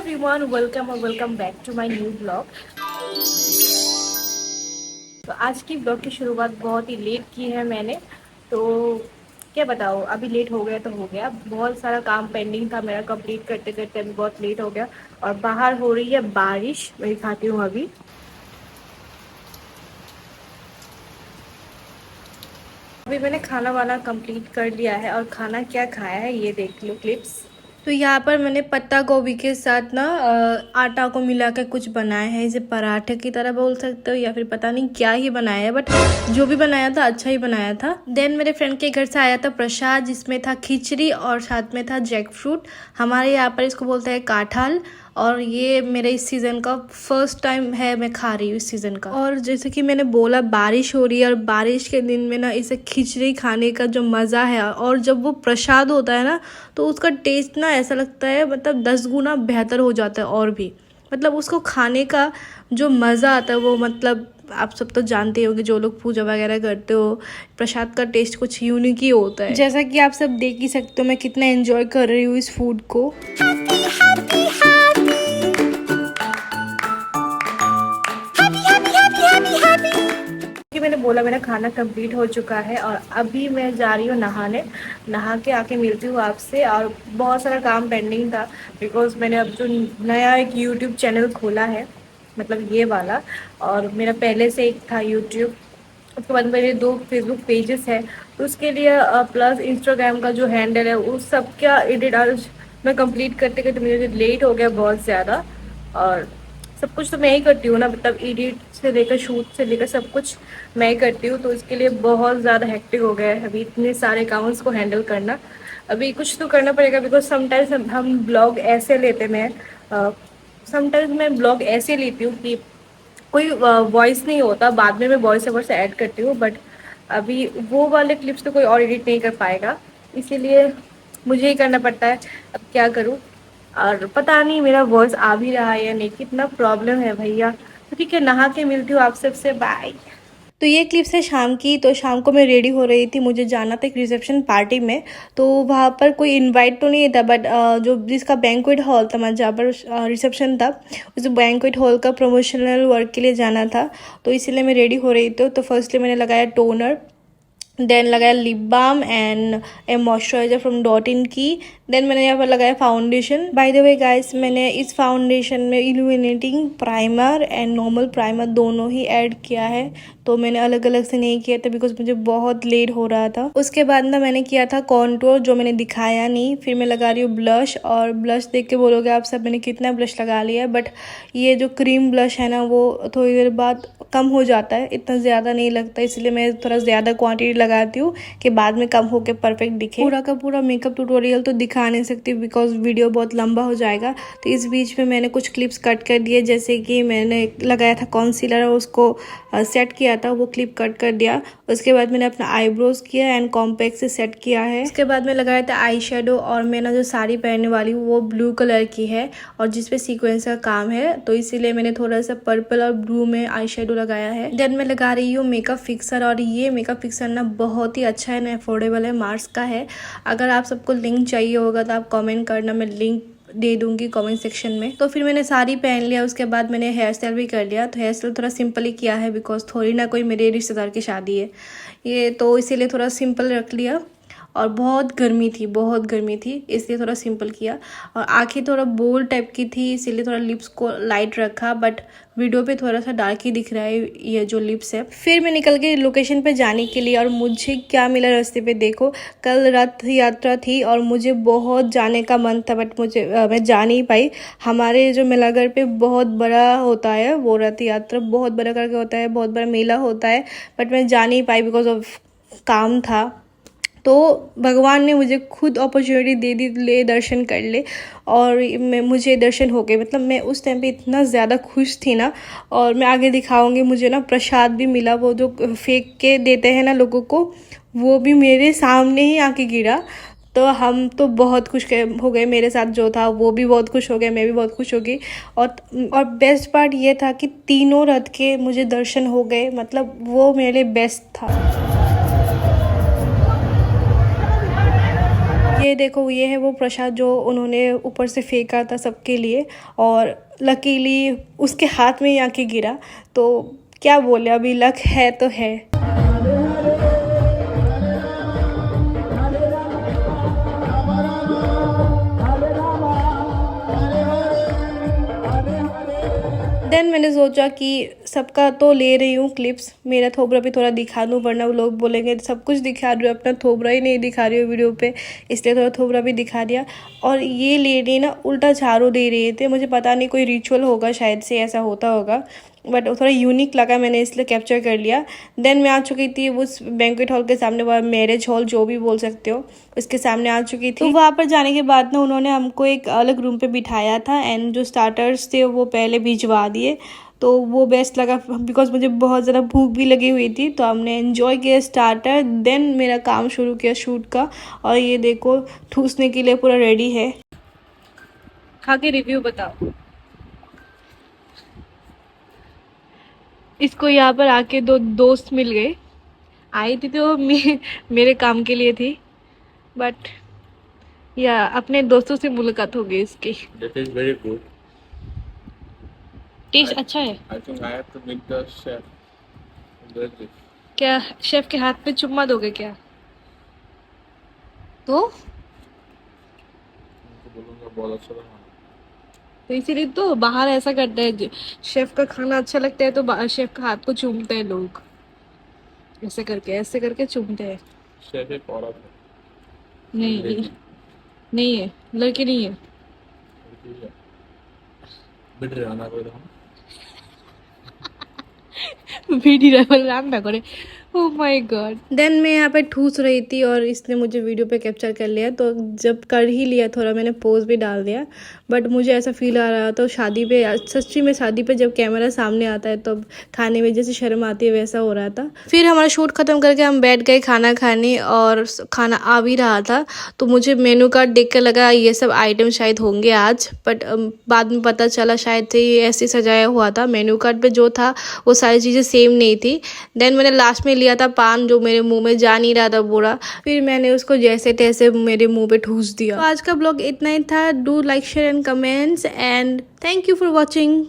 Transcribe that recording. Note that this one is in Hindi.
एवरीवन, वेलकम और welcome back to my new blog. तो आज की ब्लॉग की शुरुआत बहुत ही लेट की है मैंने। तो क्या बताओ, अभी लेट हो गया तो हो गया। बहुत सारा काम पेंडिंग था मेरा, कंप्लीट करते करते अभी बहुत लेट हो गया। और बाहर हो रही है बारिश, मैं दिखाती हूँ अभी। अभी मैंने खाना वाना कंप्लीट कर लिया है और खाना क्या खाया है ये देख लो क्लिप्स। तो यहाँ पर मैंने पत्ता गोभी के साथ ना आटा को मिला के कुछ बनाया है। इसे पराठे की तरह बोल सकते हो या फिर पता नहीं क्या ही बनाया है, बट जो भी बनाया था अच्छा ही बनाया था। देन मेरे फ्रेंड के घर से आया था प्रसाद, जिसमें था खिचड़ी और साथ में था जैक फ्रूट। हमारे यहाँ पर इसको बोलते हैं काठाल। और ये मेरे इस सीज़न का फर्स्ट टाइम है, मैं खा रही हूँ इस सीज़न का। और जैसे कि मैंने बोला, बारिश हो रही है और बारिश के दिन में ना इसे खिचड़ी खाने का जो मज़ा है, और जब वो प्रसाद होता है ना तो उसका टेस्ट ना ऐसा लगता है मतलब 10 गुना बेहतर हो जाता है। और भी मतलब उसको खाने का जो मज़ा आता है वो मतलब आप सब तो जानते हो कि जो लोग पूजा वगैरह करते हो, प्रसाद का टेस्ट कुछ यूनिक ही होता है। जैसा कि आप सब देख ही सकते हो मैं कितना एंजॉय कर रही हूँ इस फूड को। कि मैंने बोला मेरा खाना कंप्लीट हो चुका है और अभी मैं जा रही हूँ नहाने। नहा के आके मिलती हूँ आपसे। और बहुत सारा काम पेंडिंग था, बिकॉज मैंने अब जो नया एक यूट्यूब चैनल खोला है, मतलब ये वाला। और मेरा पहले से एक था यूट्यूब, उसके बाद मेरे 2 फेसबुक पेजेस है। तो उसके लिए प्लस इंस्टाग्राम का जो हैंडल है उस सब का एडिट आज मैं कंप्लीट करते करते मुझे लेट हो गया बहुत ज़्यादा। और सब कुछ तो मैं ही करती हूँ ना, मतलब एडिट से लेकर शूट से लेकर सब कुछ मैं ही करती हूँ। तो इसके लिए बहुत ज़्यादा हेक्टिक हो गया है अभी इतने सारे अकाउंट्स को हैंडल करना। अभी कुछ तो करना पड़ेगा, बिकॉज समटाइम्स हम ब्लॉग ऐसे लेते हैं। समटाइम्स मैं ब्लॉग ऐसे लेती हूँ कि कोई वॉइस नहीं होता, बाद में मैं वॉइस ओवर से ऐड करती हूँ। बट अभी वो वाले क्लिप्स तो कोई और एडिट नहीं कर पाएगा, इसीलिए मुझे ही करना पड़ता है। अब क्या करूँ। और पता नहीं मेरा वॉइस आ भी रहा है या नहीं, कितना प्रॉब्लम है भैया। तो ठीक है, नहा के मिलती हूँ आप सबसे, बाय। तो ये क्लिप्स है शाम की। तो शाम को मैं रेडी हो रही थी, मुझे जाना था एक रिसेप्शन पार्टी में। तो वहाँ पर कोई इनवाइट तो नहीं था, बट जो जिसका बैंक्वेट हॉल था, मैं जहाँ पर रिसेप्शन था, उस बैंक्वेट हॉल का प्रमोशनल वर्क के लिए जाना था। तो इसीलिए मैं रेडी हो रही थी। तो फर्स्टली मैंने लगाया टोनर, देन लगाया lip balm and a moisturiser from dot in की। देन मैंने यहाँ पर लगाया foundation. By the way guys, मैंने इस फाउंडेशन में illuminating primer and normal primer दोनों ही ऐड किया है। तो मैंने अलग अलग से नहीं किया था, बिकॉज मुझे बहुत लेट हो रहा था। उसके बाद ना मैंने किया था कॉन्टूर, जो मैंने दिखाया नहीं। फिर मैं लगा रही हूँ ब्लश, और ब्लश देख के बोलोगे आप सब मैंने कितना ब्लश लगा लिया है, बट ये जो क्रीम ब्लश है ना वो थोड़ी देर बाद कम हो जाता है, इतना ज़्यादा नहीं लगता, इसलिए मैं थोड़ा ज़्यादा क्वांटिटी लगाती हूँ कि बाद में कम होके परफेक्ट दिखे। पूरा का पूरा मेकअप ट्यूटोरियल तो दिखा नहीं सकती, बिकॉज वीडियो बहुत लंबा हो जाएगा। तो इस बीच में मैंने कुछ क्लिप्स कट कर दिए, जैसे कि मैंने लगाया था कॉन्सीलर और उसको सेट किया था, वो क्लिप कट कर दिया। उसके बाद मैंने अपना आईब्रोज किया एंड कॉम्पैक्ट से सेट किया है। उसके बाद मैं लगाया था आई शेडो, और मैं ना जो साड़ी पहनने वाली हूँ वो ब्लू कलर की है और जिसपे सीक्वेंस का काम है, तो इसीलिए मैंने थोड़ा सा पर्पल और ब्लू में आई शेडो लगाया है। देन मैं लगा रही हूँ मेकअप फिक्सर, और ये मेकअप फिक्सर ना बहुत ही अच्छा है ना, अफोर्डेबल है, मार्स का है। अगर आप सबको लिंक चाहिए होगा तो आप कमेंट करना, मैं लिंक दे दूंगी कमेंट सेक्शन में। तो फिर मैंने साड़ी पहन लिया, उसके बाद मैंने हेयर स्टाइल भी कर लिया। तो हेयर स्टाइल थोड़ा सिंपल ही किया है, बिकॉज थोड़ी ना कोई मेरे रिश्तेदार की शादी है ये, तो इसीलिए थोड़ा सिंपल रख लिया। और बहुत गर्मी थी, बहुत गर्मी थी, इसलिए थोड़ा सिंपल किया। और आँखें थोड़ा बोल्ड टाइप की थी, इसीलिए थोड़ा लिप्स को लाइट रखा, बट वीडियो पे थोड़ा सा डार्क ही दिख रहा है ये जो लिप्स है। फिर मैं निकल गई लोकेशन पे जाने के लिए, और मुझे क्या मिला रास्ते पे देखो। कल रथ यात्रा थी और मुझे बहुत जाने का मन था, बट मैं जा नहीं पाई। हमारे जो मेलाघर पे बहुत बड़ा होता है वो रथ यात्रा, बहुत बड़ा करके होता है, बहुत बड़ा मेला होता है, बट मैं जा नहीं पाई बिकॉज ऑफ काम था। तो भगवान ने मुझे खुद अपॉर्चुनिटी दे दी, ले दर्शन कर ले। और मुझे दर्शन हो गए, मतलब मैं उस टाइम पे इतना ज़्यादा खुश थी ना। और मैं आगे दिखाऊंगी, मुझे ना प्रसाद भी मिला, वो जो फेंक के देते हैं ना लोगों को, वो भी मेरे सामने ही आके गिरा। तो हम तो बहुत खुश हो गए, मेरे साथ जो था वो भी बहुत खुश हो गया, मैं भी बहुत खुश हो गई। और बेस्ट पार्ट ये था कि तीनों रथ के मुझे दर्शन हो गए, मतलब वो मेरे बेस्ट था। ये देखो, ये है वो प्रसाद जो उन्होंने ऊपर से फेंका था सबके लिए, और लकीली उसके हाथ में ही आके गिरा। तो क्या बोले, अभी लक है तो है। देन मैंने सोचा कि सबका तो ले रही हूँ क्लिप्स, मेरा थोबरा भी थोड़ा दिखा दूँ, वरना वो लोग बोलेंगे सब कुछ दिखा रही हो, अपना थोबरा ही नहीं दिखा रही हो वीडियो पे, इसलिए थोड़ा थोबरा भी दिखा दिया। और ये लेडी ना उल्टा झाड़ू दे रहे थे, मुझे पता नहीं कोई रिचुअल होगा, शायद से ऐसा होता होगा, बट थोड़ा यूनिक लगा, मैंने इसलिए कैप्चर कर लिया। देन मैं आ चुकी थी उस बैंक्वेट हॉल के सामने, वह मैरिज हॉल जो भी बोल सकते हो, उसके सामने आ चुकी थी। तो वहाँ पर जाने के बाद ना उन्होंने हमको एक अलग रूम पे बिठाया था, एंड जो स्टार्टर्स थे वो पहले भिजवा दिए, तो वो बेस्ट लगा बिकॉज मुझे बहुत ज़्यादा भूख भी लगी हुई थी। तो हमने एंजॉय किया स्टार्टर, देन मेरा काम शुरू किया शूट का। और ये देखो ठूसने के लिए पूरा रेडी है। खा के रिव्यू बताओ। इसको यहाँ पर आके दो दोस्त मिल गए, आई थी तो मेरे काम के लिए थी, बट या अपने दोस्तों से मुलाकात हो गई इसकी। That is very good. Taste अच्छा है। I think I have to meet the chef. Does this? क्या शेफ के हाथ पे चुम्मा दोगे क्या? तो उनको बोलूँगा बहुत अच्छा बना। तो इसीलिए तो बाहर ऐसा करते हैं, शेफ का खाना अच्छा लगता है तो शेफ का हाथ को चूमते हैं लोग, ऐसे करके चूमते हैं। शेफ एक औरत है। नहीं नहीं है, लड़की नहीं है। लड़की है। बिट रहा ना कोई हम। वीडियो लेवल राम ना करे। Oh my God. देन मैं यहाँ पे ठूस रही थी और इसने मुझे वीडियो पे कैप्चर कर लिया, तो जब कर ही लिया थोड़ा मैंने पोज भी डाल दिया। बट मुझे ऐसा फील आ रहा था शादी पे, सच्ची में शादी पे जब कैमरा सामने आता है तो खाने में जैसे शर्म आती है वैसा हो रहा था। फिर हमारा शूट खत्म करके हम बैठ गए खाना खाने, और खाना आ भी रहा था। तो मुझे मेनू कार्ड देख कर लगा ये सब आइटम शायद होंगे आज, बट बाद में पता चला शायद से ये ऐसे सजाया हुआ था। मेनू कार्ड पे जो था वो सारी चीज़ें सेम नहीं थी। देन मैंने लास्ट में लिया था पान, जो मेरे मुंह में जा नहीं रहा था पूरा, फिर मैंने उसको जैसे तैसे मेरे मुंह पे ठूस दिया। तो आज का ब्लॉग इतना ही था। Do like share and comments, and thank you for watching.